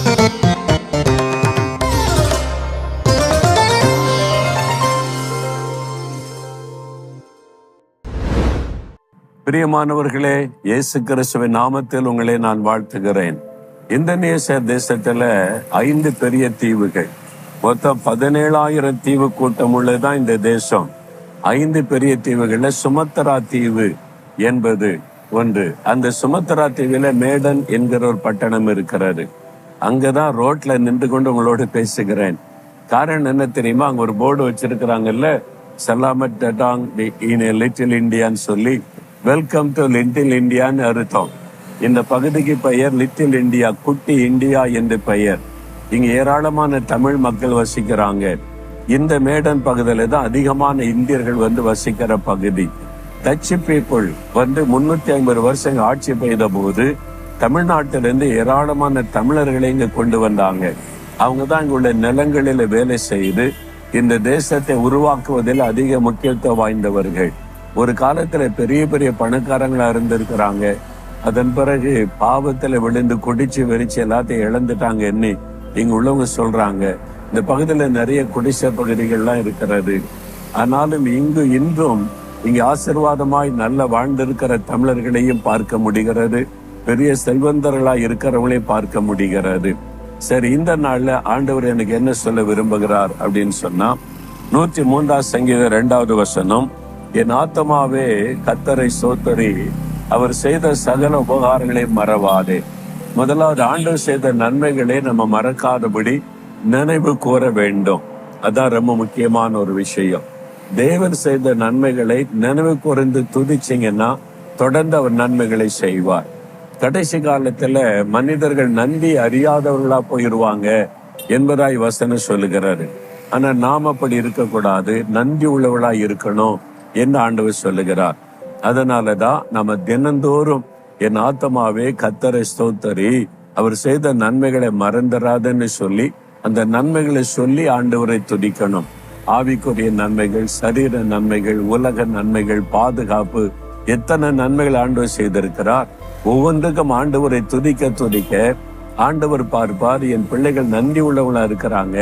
பிரியமானவர்களே, இயேசு கிறிஸ்துவின் நாமத்தில் உங்களை நான் வாழ்த்துகிறேன். இந்தோனேசியா தேசத்துல 5 பெரிய தீவுகள், மொத்தம் 17,000 தீவு கூட்டம் உள்ளதுதான் இந்த தேசம். 5 பெரிய தீவுகள்ல சுமத்ரா தீவு என்பது ஒன்று. அந்த சுமத்ரா தீவுல மேடன் என்கிற ஒரு பட்டணம் இருக்கிறது. அங்கதான் ரோட்ல நின்று கொண்டு உங்களோடு பேசுகிறேன். காரணம் என்ன தெரியுமா? அங்க ஒரு போர்டு வச்சிருக்கிறாங்கல்ல, சலாமத் டடாங் இன் லிட்டில் இந்தியான்னு சொல்லி, வெல்கம் டு லிட்டில் இந்தியான்னு அர்த்தம். இந்த பகுதிக்கு பெயர் லிட்டில் இந்தியா, குட்டி இந்தியா என்று பெயர். இங்க ஏராளமான தமிழ் மக்கள் வசிக்கிறாங்க. இந்த மேடன் பகுதியில தான் அதிகமான இந்தியர்கள் வந்து வசிக்கிற பகுதி. டச்சு பீப்புள் வந்து 350 வருஷம் ஆட்சி பெய்த போது தமிழ்நாட்டிலிருந்து ஏராளமான தமிழர்களை இங்க கொண்டு வந்தாங்க. அவங்க தான் இங்க உள்ள நிலங்களில வேலை செய்து இந்த தேசத்தை உருவாக்குவதில் அதிக முக்கியத்துவம் வாய்ந்தவர்கள். ஒரு காலத்துல பெரிய பெரிய பணக்காரங்களா இருந்திருக்கிறாங்க. அதன் பிறகு பாவத்துல விழுந்து குடிச்சு வெறிச்சு எல்லாத்தையும் இழந்துட்டாங்க. என்ன இங்க உள்ளவங்க சொல்றாங்க. இந்த பகுதியில நிறைய குடிசை பகுதிகள்லாம் இருக்கிறது. ஆனாலும் இன்றும் இங்க ஆசீர்வாதமாய் நல்ல வாழ்ந்திருக்கிற தமிழர்களையும் பார்க்க முடிகிறது. பெரிய செல்வந்தர்களாய் இருக்கிறவங்களையும் பார்க்க முடிகிறது. சரி, இந்த நாள்ல ஆண்டவர் எனக்கு என்ன சொல்ல விரும்புகிறார் அப்படின்னு சொன்னா, 103 சங்கீதம் 2வது வசனம், என் ஆத்மாவே கர்த்தரை ஸ்தோத்திரி, அவர் செய்த சகல உபகாரங்களை மறவாதே. முதலாவது, ஆண்டவர் செய்த நன்மைகளை நம்ம மறக்காதபடி நினைவு கூற வேண்டும். அதான் ரொம்ப முக்கியமான ஒரு விஷயம். தேவன் செய்த நன்மைகளை நினைவு கூர்ந்து துதிச்சிங்கன்னா தொடர்ந்து அவர் நன்மைகளை செய்வார். கடைசி காலத்துல மனிதர்கள் நன்றி அறியாதவர்களா போயிடுவாங்க என்பதாய் வசனம் சொல்லுகிறாரு. ஆனா நாம் அப்படி இருக்கக்கூடாது, நன்றி உள்ளவர்களா இருக்கணும் என்று ஆண்டவர் சொல்லுகிறார். அதனாலதான் நம்ம தினந்தோறும் என் ஆத்மாவே கர்த்தரை ஸ்தோத்திரி, அவர் செய்த நன்மைகளை மறந்துடாதுன்னு சொல்லி அந்த நன்மைகளை சொல்லி ஆண்டவரை துதிக்கணும். ஆவிக்குரிய நன்மைகள், சரீர நன்மைகள், உலக நன்மைகள், பாதுகாப்பு, எத்தனை நன்மைகள் ஆண்டவர் செய்திருக்கிறார். ஒவ்வொன்றுக்கும் ஆண்டவரை துதிக்க துதிக்க ஆண்டவர் பார்ப்பார், என் பிள்ளைகள் நன்றி உள்ளவங்களா இருக்கிறாங்க,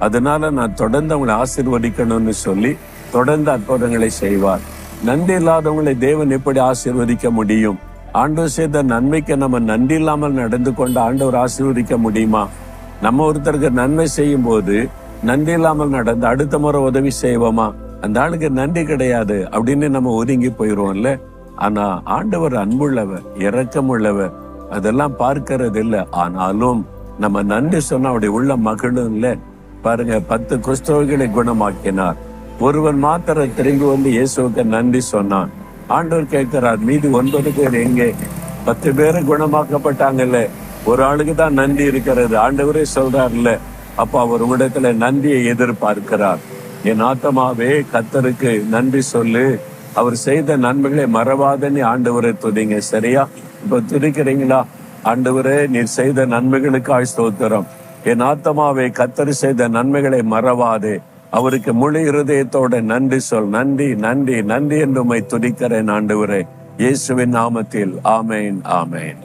அதனால நான் தொடர்ந்து அவங்களை ஆசீர்வதிக்கணும்னு சொல்லி தொடர்ந்து அற்புதங்களை செய்வார். நன்றி இல்லாதவங்களை தேவன் எப்படி ஆசீர்வதிக்க முடியும்? ஆண்டவர் செய்த நன்மைக்கு நம்ம நன்றி இல்லாமல் நடந்து கொண்டு ஆண்டவர் ஆசீர்வதிக்க முடியுமா? நம்ம ஒருத்தருக்கு நன்மை செய்யும் போது நன்றி இல்லாமல் நடந்து அடுத்த முறை உதவி செய்வோமா? அந்த ஆளுக்கு நன்றி கிடையாது அப்படின்னு நம்ம ஒதுங்கி போயிடுவோம்ல. ஆனா ஆண்டவர் அன்புள்ளவர், இரக்கமுள்ளவர், அதெல்லாம் பார்க்கறது இல்லை. ஆனாலும் நம்ம நன்றி சொன்னா அவருடைய உள்ள மகிழும் இல்ல. பாருங்க, 10 குஷ்டரோகிகளை குணமாக்கினார். ஒருவன் மாத்திரம் திரும்பி வந்து இயேசுவுக்கு நன்றி சொன்னான். ஆண்டவர் கேட்கிறார், மீதி 9 பேர் எங்கே? 10 பேரை குணமாக்கப்பட்டாங்கல்ல, ஒரு ஆளுக்கு தான் நன்றி இருக்கிறது. ஆண்டவரே சொல்றாருல்ல. அப்ப அவர் உங்களிடத்துல நன்றியை எதிர்பார்க்கிறார். என் ஆத்மாவே கர்த்தருக்கு நன்றி சொல்லு, அவர் செய்த நன்மைகளை மறவாதன்னு ஆண்டவரை துதிங்க. சரியா? இப்ப துதிக்கிறீங்களா? ஆண்டவரே, நீர் செய்த நன்மைகளுக்காய் ஸ்தோத்திரம். என் ஆத்மாவை கர்த்தர் செய்த நன்மைகளை மறவாதே, அவருக்கு முழு இருதயத்தோட நன்றி சொல். நன்றி நன்றி நன்றி என்று உம்மை துதிக்கிறேன் ஆண்டவரே, இயேசுவின் நாமத்தில். ஆமேன், ஆமேன்.